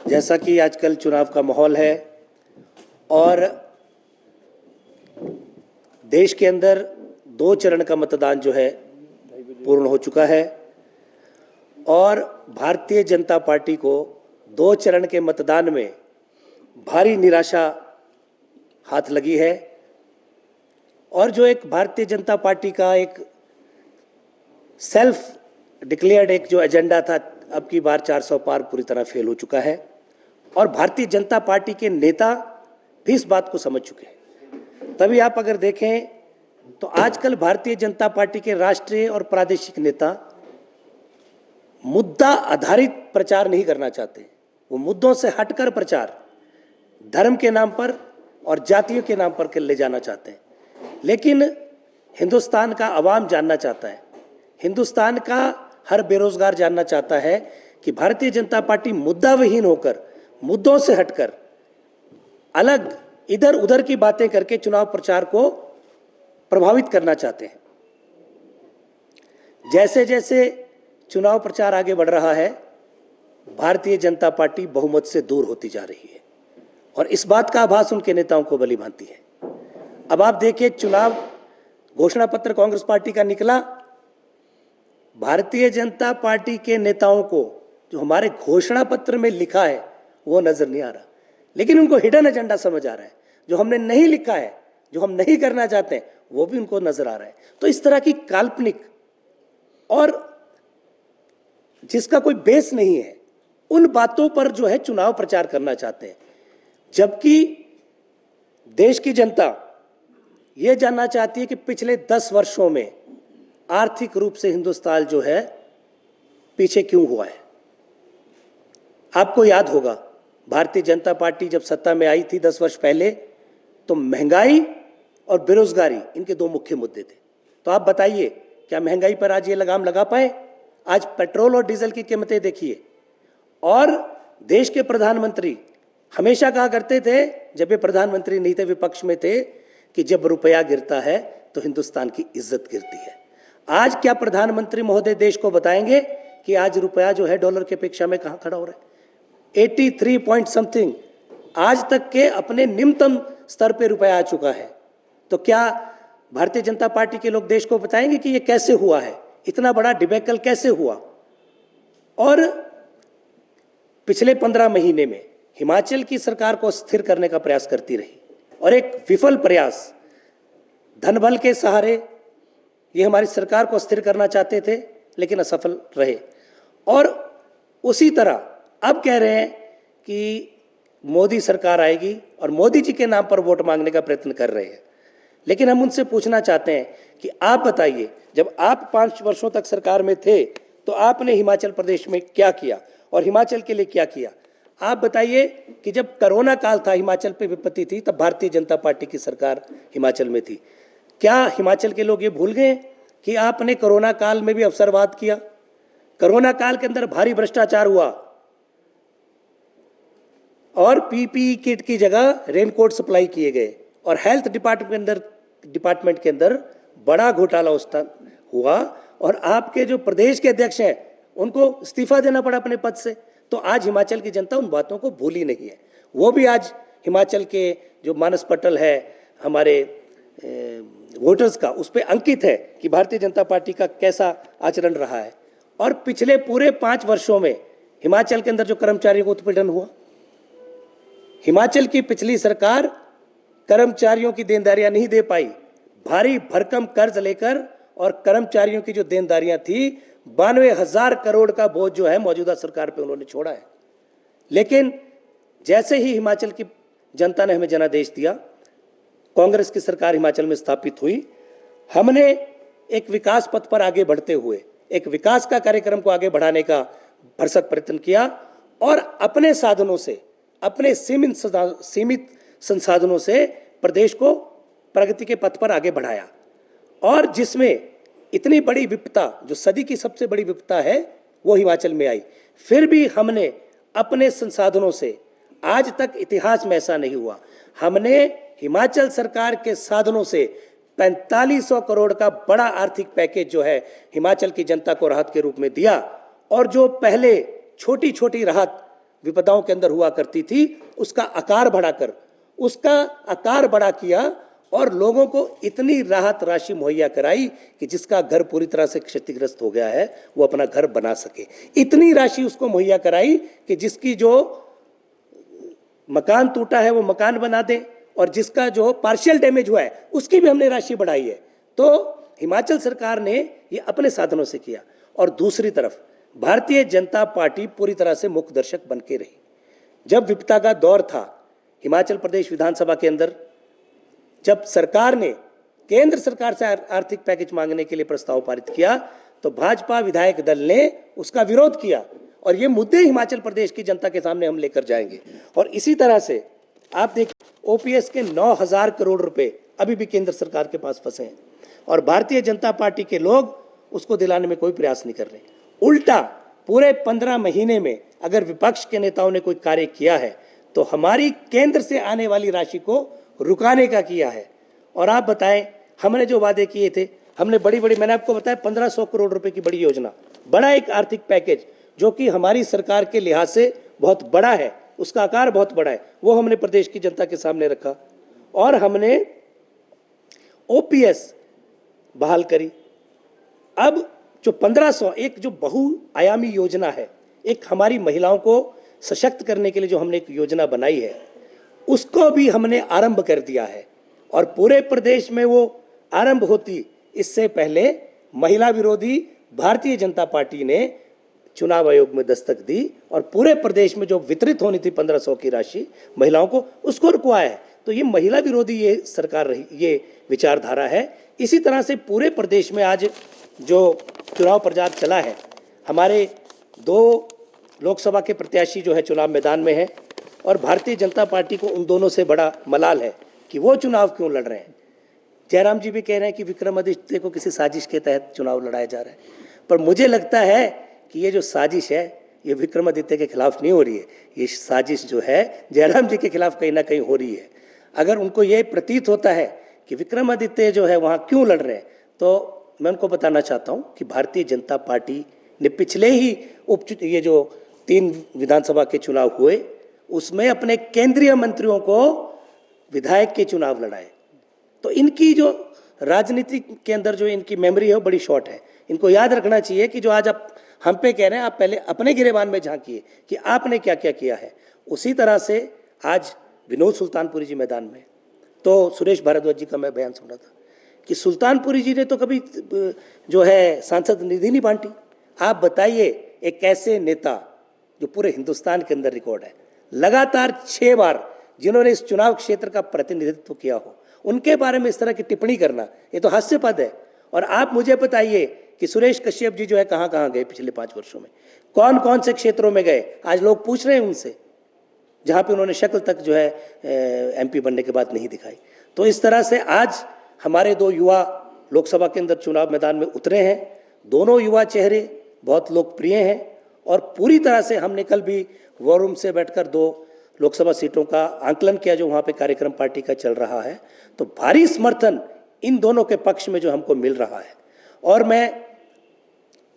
जैसा कि आजकल चुनाव का माहौल है और देश के अंदर 2 चरण का मतदान जो है पूर्ण हो चुका है और भारतीय जनता पार्टी को 2 चरण के मतदान में भारी निराशा हाथ लगी है। और जो एक भारतीय जनता पार्टी का एक सेल्फ डिक्लेयर्ड एक जो एजेंडा था, अब की बार 400 पार पूरी तरह फेल हो चुका है और भारतीय जनता पार्टी के नेता भी इस बात को समझ चुके हैं। तभी आप अगर देखें तो आजकल भारतीय जनता पार्टी के राष्ट्रीय और प्रादेशिक नेता मुद्दा आधारित प्रचार नहीं करना चाहते। वो मुद्दों से हटकर प्रचार धर्म के नाम पर और जातियों के नाम पर ले जाना चाहते हैं। लेकिन हिंदुस्तान का अवाम जानना चाहता है, हिंदुस्तान का हर बेरोजगार जानना चाहता है कि भारतीय जनता पार्टी मुद्दा विहीन होकर, मुद्दों से हटकर अलग इधर उधर की बातें करके चुनाव प्रचार को प्रभावित करना चाहते हैं। जैसे जैसे चुनाव प्रचार आगे बढ़ रहा है, भारतीय जनता पार्टी बहुमत से दूर होती जा रही है और इस बात का आभास उनके नेताओं को भली भांति है। अब आप देखिए, चुनाव घोषणा पत्र कांग्रेस पार्टी का निकला, भारतीय जनता पार्टी के नेताओं को जो हमारे घोषणा पत्र में लिखा है वो नजर नहीं आ रहा, लेकिन उनको हिडन एजेंडा समझ आ रहा है। जो हमने नहीं लिखा है, जो हम नहीं करना चाहते हैं, वो भी उनको नजर आ रहा है। तो इस तरह की काल्पनिक और जिसका कोई बेस नहीं है, उन बातों पर जो है चुनाव प्रचार करना चाहते हैं, जबकि देश की जनता यह जानना चाहती है कि पिछले 10 वर्षों में आर्थिक रूप से हिंदुस्तान जो है पीछे क्यों हुआ है। आपको याद होगा, भारतीय जनता पार्टी जब सत्ता में आई थी 10 वर्ष पहले, तो महंगाई और बेरोजगारी इनके 2 मुख्य मुद्दे थे। तो आप बताइए, क्या महंगाई पर आज ये लगाम लगा पाए? आज पेट्रोल और डीजल की कीमतें देखिए। और देश के प्रधानमंत्री हमेशा कहा करते थे, जब ये प्रधानमंत्री नहीं थे, विपक्ष में थे, कि जब रुपया गिरता है तो हिंदुस्तान की इज्जत गिरती है। आज क्या प्रधानमंत्री महोदय देश को बताएंगे कि आज रुपया जो है डॉलर की अपेक्षा में कहां खड़ा हो रहा है? 83 पॉइंट समथिंग आज तक के अपने निम्नतम स्तर पे रुपया आ चुका है। तो क्या भारतीय जनता पार्टी के लोग देश को बताएंगे कि ये कैसे हुआ है, इतना बड़ा डिबेकल कैसे हुआ? और पिछले 15 महीने में हिमाचल की सरकार को स्थिर करने का प्रयास करती रही और एक विफल प्रयास, धन बल के सहारे ये हमारी सरकार को स्थिर करना चाहते थे, लेकिन असफल रहे। और उसी तरह अब कह रहे हैं कि मोदी सरकार आएगी और मोदी जी के नाम पर वोट मांगने का प्रयत्न कर रहे हैं। लेकिन हम उनसे पूछना चाहते हैं कि आप बताइए, जब आप 5 वर्षों तक सरकार में थे तो आपने हिमाचल प्रदेश में क्या किया और हिमाचल के लिए क्या किया? आप बताइए कि जब कोरोना काल था, हिमाचल पे विपत्ति थी, तब भारतीय जनता पार्टी की सरकार हिमाचल में थी। क्या हिमाचल के लोग ये भूल गए कि आपने कोरोना काल में भी अवसरवाद किया? कोरोना काल के अंदर भारी भ्रष्टाचार हुआ और पीपीई किट की जगह रेनकोट सप्लाई किए गए और हेल्थ डिपार्टमेंट के अंदर बड़ा घोटाला हुआ और आपके जो प्रदेश के अध्यक्ष हैं उनको इस्तीफा देना पड़ा अपने पद से। तो आज हिमाचल की जनता उन बातों को भूली नहीं है। वो भी आज हिमाचल के जो मानस पटल है हमारे वोटर्स का, उस पर अंकित है कि भारतीय जनता पार्टी का कैसा आचरण रहा है। और पिछले पूरे 5 वर्षों में हिमाचल के अंदर जो कर्मचारियों को उत्पीड़न हुआ, हिमाचल की पिछली सरकार कर्मचारियों की देनदारियां नहीं दे पाई, भारी भरकम कर्ज लेकर, और कर्मचारियों की जो देनदारियां थी 92,000 करोड़ का बोझ जो है मौजूदा सरकार पे उन्होंने छोड़ा है। लेकिन जैसे ही हिमाचल की जनता ने हमें जनादेश दिया, कांग्रेस की सरकार हिमाचल में स्थापित हुई, हमने एक विकास पथ पर आगे बढ़ते हुए एक विकास का कार्यक्रम को आगे बढ़ाने का भरसक प्रयत्न किया और अपने साधनों से, अपने सीमित संसाधनों से प्रदेश को प्रगति के पथ पर आगे बढ़ाया। और जिसमें इतनी बड़ी विपदा, जो सदी की सबसे बड़ी विपदा है, वो हिमाचल में आई, फिर भी हमने अपने संसाधनों से, आज तक इतिहास में ऐसा नहीं हुआ, हमने हिमाचल सरकार के साधनों से 4500 करोड़ का बड़ा आर्थिक पैकेज जो है हिमाचल की जनता को राहत के रूप में दिया। और जो पहले छोटी छोटी राहत विपदाओं के अंदर हुआ करती थी, उसका आकार बढ़ा किया और लोगों को इतनी राहत राशि मुहैया कराई कि जिसका घर पूरी तरह से क्षतिग्रस्त हो गया है वो अपना घर बना सके। इतनी राशि उसको मुहैया कराई कि जिसकी जो मकान टूटा है वो मकान बना दे, और जिसका जो पार्शियल डैमेज हुआ है उसकी भी हमने राशि बढ़ाई है। तो हिमाचल सरकार ने ये अपने साधनों से किया। और दूसरी तरफ भारतीय जनता पार्टी पूरी तरह से मूक दर्शक बन के रही। जब विपदा का दौर था हिमाचल प्रदेश विधानसभा के अंदर, जब सरकार ने केंद्र सरकार से आर्थिक पैकेज मांगने के लिए प्रस्ताव पारित किया तो भाजपा विधायक दल ने उसका विरोध किया, और ये मुद्दे हिमाचल प्रदेश की जनता के सामने हम लेकर जाएंगे। और इसी तरह से आप देखिए ओपीएस के 9,000 करोड़ रुपए अभी भी केंद्र सरकार के पास फंसे हैं, और भारतीय जनता पार्टी के लोग उसको दिलाने में कोई प्रयास नहीं कर रहे। उल्टा पूरे 15 महीने में अगर विपक्ष के नेताओं ने कोई कार्य किया है तो हमारी केंद्र से आने वाली राशि को रुकाने का किया है। और आप बताएं, हमने जो वादे किए थे, हमने मैंने आपको बताया 1500 करोड़ रुपए की बड़ी योजना, बड़ा एक आर्थिक पैकेज जो कि हमारी सरकार के लिहाज से बहुत बड़ा है, उसका आकार बहुत बड़ा है, वो हमने प्रदेश की जनता के सामने रखा। और हमने ओपीएस बहाल करी। अब जो 1500 एक जो बहुआयामी योजना है, एक हमारी महिलाओं को सशक्त करने के लिए जो हमने एक योजना बनाई है, उसको भी हमने आरंभ कर दिया है। और पूरे प्रदेश में वो आरंभ होती इससे पहले महिला विरोधी भारतीय जनता पार्टी ने चुनाव आयोग में दस्तक दी और पूरे प्रदेश में जो वितरित होनी थी 1500 की राशि महिलाओं को, उसको रुकवाया है। तो ये महिला विरोधी ये सरकार रही, ये विचारधारा है। इसी तरह से पूरे प्रदेश में आज जो चुनाव प्रचार चला है, हमारे 2 लोकसभा के प्रत्याशी जो है चुनाव मैदान में है, और भारतीय जनता पार्टी को उन दोनों से बड़ा मलाल है कि वो चुनाव क्यों लड़ रहे हैं। जयराम जी भी कह रहे हैं कि विक्रमादित्य को किसी साजिश के तहत चुनाव लड़ाया जा रहा है, पर मुझे लगता है कि ये जो साजिश है ये विक्रमादित्य के खिलाफ नहीं हो रही है, ये साजिश जो है जयराम जी के खिलाफ कहीं ना कहीं हो रही है। अगर उनको ये प्रतीत होता है कि विक्रमादित्य जो है वहाँ क्यों लड़ रहे हैं, तो मैं उनको बताना चाहता हूँ कि भारतीय जनता पार्टी ने पिछले ही ये जो 3 विधानसभा के चुनाव हुए उसमें अपने केंद्रीय मंत्रियों को विधायक के चुनाव लड़ाए। तो इनकी जो राजनीति के अंदर जो इनकी मेमोरी है वो बड़ी शॉर्ट है। इनको याद रखना चाहिए कि जो आज आप हम पे कह रहे हैं, आप पहले अपने गिरेबान में झांकिए कि आपने क्या क्या किया है। उसी तरह से आज विनोद सुल्तानपुरी जी मैदान में, तो सुरेश भारद्वाज जी का मैं बयान सुना था कि सुल्तानपुरी जी ने तो कभी जो है सांसद निधि नहीं बांटी। आप बताइए, एक ऐसे नेता जो पूरे हिंदुस्तान के अंदर रिकॉर्ड है, लगातार 6 बार जिन्होंने इस चुनाव क्षेत्र का प्रतिनिधित्व किया हो, उनके बारे में इस तरह की टिप्पणी करना ये तो हास्यास्पद है। और आप मुझे बताइए कि सुरेश कश्यप जी जो है कहाँ कहाँ गए पिछले 5 वर्षों में, कौन कौन से क्षेत्रों में गए, आज लोग पूछ रहे हैं उनसे, जहाँ पे उन्होंने शक्ल तक जो है एमपी बनने के बाद नहीं दिखाई। तो इस तरह से आज हमारे 2 युवा लोकसभा के अंदर चुनाव मैदान में उतरे हैं। दोनों युवा चेहरे बहुत लोकप्रिय हैं और पूरी तरह से हमने कल भी वॉर रूम से बैठकर 2 लोकसभा सीटों का आंकलन किया जो वहाँ पे कार्यक्रम पार्टी का चल रहा है। तो भारी समर्थन इन दोनों के पक्ष में जो हमको मिल रहा है, और मैं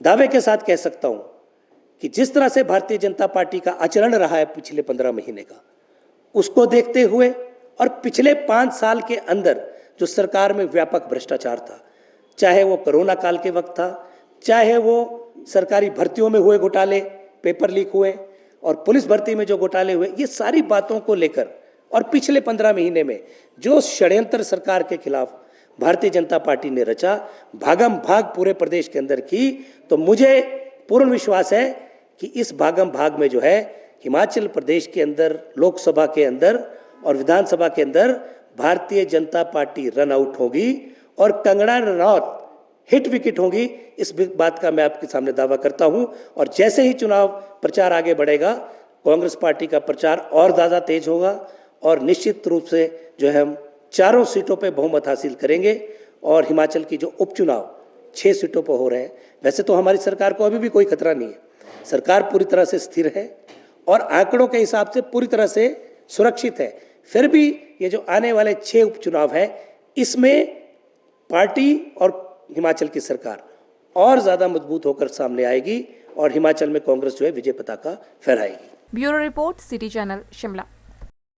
दावे के साथ कह सकता हूँ कि जिस तरह से भारतीय जनता पार्टी का आचरण रहा है पिछले 15 महीने का, उसको देखते हुए और पिछले 5 साल के अंदर जो सरकार में व्यापक भ्रष्टाचार था, चाहे वो कोरोना काल के वक्त था, चाहे वो सरकारी भर्तियों में हुए घोटाले, पेपर लीक हुए, और पुलिस भर्ती में जो घोटाले हुए, ये सारी बातों को लेकर और पिछले 15 महीने में जो षड्यंत्र सरकार के खिलाफ भारतीय जनता पार्टी ने रचा, भागम भाग पूरे प्रदेश के अंदर की, तो मुझे पूर्ण विश्वास है कि इस भागम भाग में जो है हिमाचल प्रदेश के अंदर, लोकसभा के अंदर और विधानसभा के अंदर Bharatiya Janata party run out होगी और कंगना रनौत हिट विकेट होंगी। इस बात का मैं आपके सामने दावा करता हूं। और जैसे ही चुनाव प्रचार आगे बढ़ेगा, कांग्रेस पार्टी का प्रचार और ज़्यादा तेज होगा और निश्चित रूप से जो है हम 4 सीटों पे बहुमत हासिल करेंगे। और हिमाचल की जो उपचुनाव 6 सीटों पर हो रहे हैं, वैसे तो हमारी सरकार को अभी भी कोई खतरा नहीं है, सरकार पूरी तरह से स्थिर है और आंकड़ों के हिसाब से पूरी तरह से सुरक्षित है। फिर भी ये जो आने वाले 6 उपचुनाव है, इसमें पार्टी और हिमाचल की सरकार और ज़्यादा मजबूत होकर सामने आएगी और हिमाचल में कांग्रेस जो है विजय पताका फहराएगी। Bureau report, city channel, Shimla.